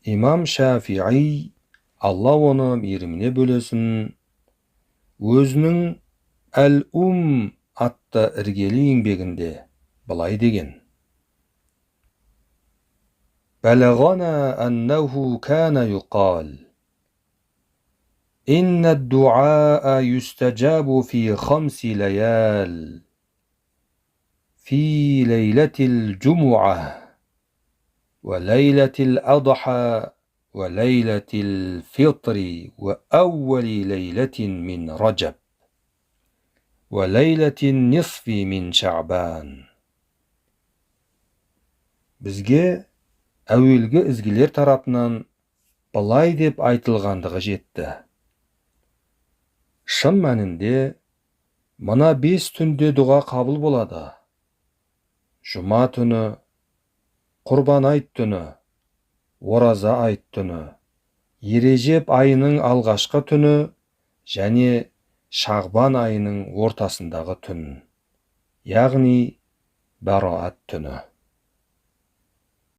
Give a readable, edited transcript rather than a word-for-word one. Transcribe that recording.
İmam Şafii, Allah onu meyrimine bölesін, өзінің атты іргелі еңбегінде былай деген: بلغنا أنه كان يقال إن الدعاء يستجاب في 5 ليال في ليلة الجمعة وليلة الأضحى وليلة الفطر وأول ليلة من رجب وليلة النصف من شعبان. Бізге әуелгі ізгілер тарапынан былай деп айтылғандығы жетті: шын мәнінде мына 5 түнде дұға қабыл болады: жұма түні, құрбан айт түні, ораза айт түні, ережеп айының алғашқы түні және шағбан айының ортасындағы түн, яғни бараат түні.